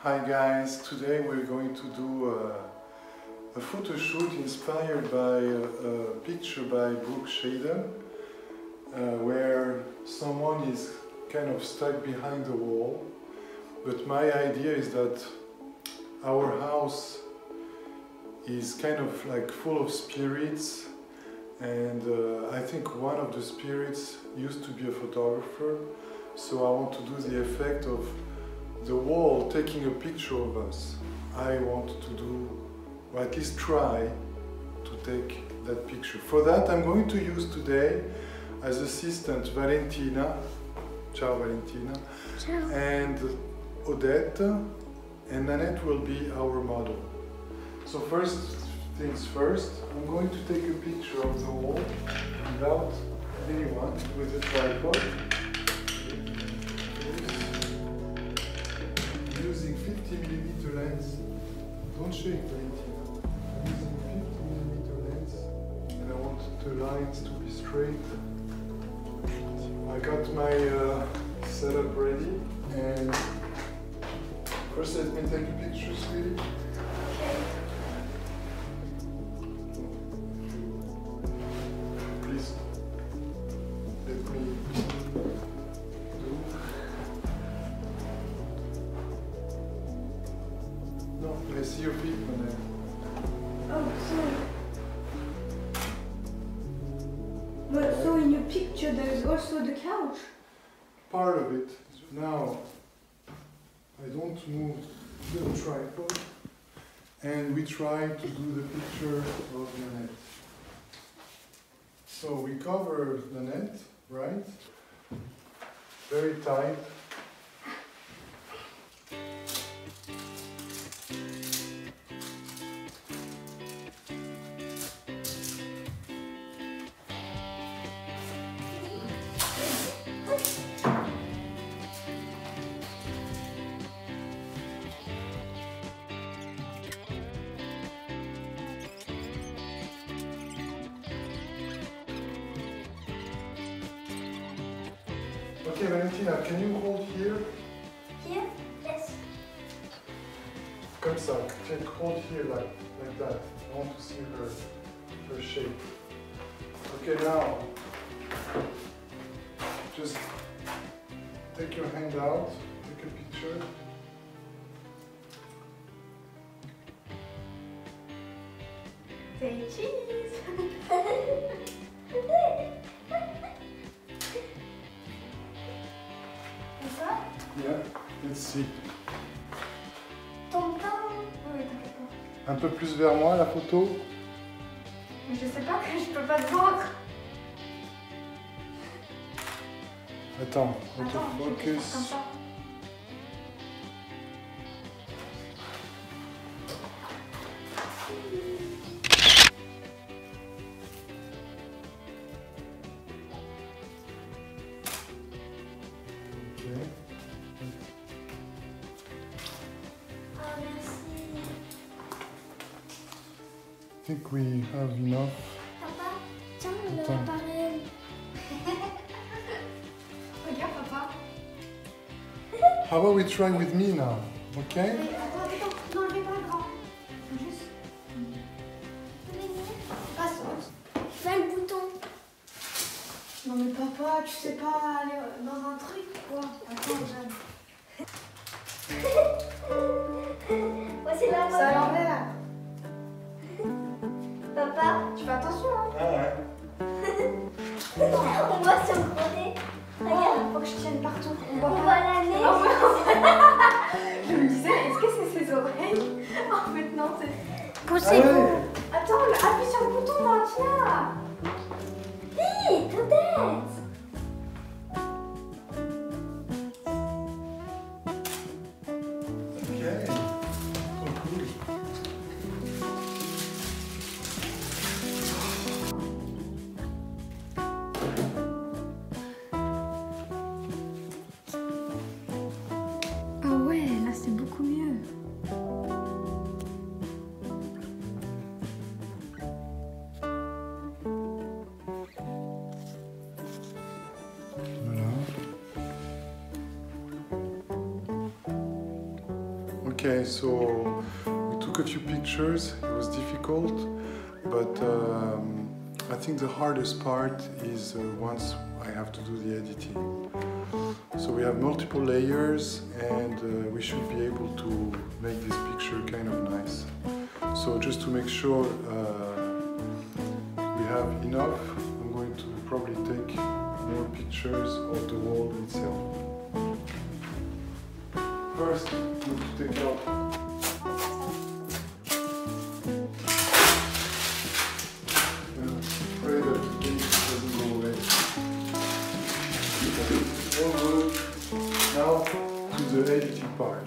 Hi guys, today we're going to do a photo shoot inspired by a picture by Brooke Shader where someone is kind of stuck behind the wall. But my idea is that our house is kind of like full of spirits, and I think one of the spirits used to be a photographer, so I want to do the effect of the wall taking a picture of us. I want to do, or at least try to take that picture. For that I'm going to use today as assistant Valentina, ciao Valentina, ciao, and Odette, and Nanette will be our model. So first things first, I'm going to take a picture of the wall without anyone, with a tripod. Using 50mm lens. Don't shake, Valentina. I'm using 50mm lens, and I want the lines to be straight. I got my setup ready, and first let me take a picture, sweetie. Okay. Please let me do. No, I see your feet, Nanette. Oh, sorry. But so in your picture there is also the couch? Part of it. Now, I don't move the tripod, and we try to do the picture of Nanette. So we cover Nanette, right? Very tight. Okay, Valentina, can you hold here? Here? Yes. Comme ça. Take hold here like that. I want to see her shape. Okay, now just take your hand out, take a picture. Say cheese! Yeah, let's see. Ton pain? Oui, t'inquiète pas. Un peu plus vers moi la photo. Mais je sais pas que je peux pas te voir. Attends, Attends, je vais faire autofocus. comme ça. I think we have enough. Papa, tiens le Attends. appareil. Regarde papa. How about we try with me now, okay? Attends, non, pas le grand. Juste. Passe. Fais le bouton. Non mais papa, tu sais pas aller dans un truc quoi. Attends, Jeanne. Voici la c'est à l'envers. Papa, tu fais attention hein. Ah ouais. On va s'encoller. Regarde, faut que je tienne partout. On voit la neige. Je me disais, est-ce que c'est ses oreilles? En fait, non, c'est... Poussez-vous. Attends, appuie sur le bouton, Valentina. Vite, Odette. Okay. Oh, cool. Ah ouais, là c'est beaucoup mieux. Okay, so we took a few pictures. It was difficult, but I think the hardest part is once I have to do the editing. So we have multiple layers, and we should be able to make this picture kind of nice. So just to make sure we have enough, I'm going to probably take more pictures of the wall itself. First, we need to take out pray that the paint doesn't go away. All good. Now to the editing part.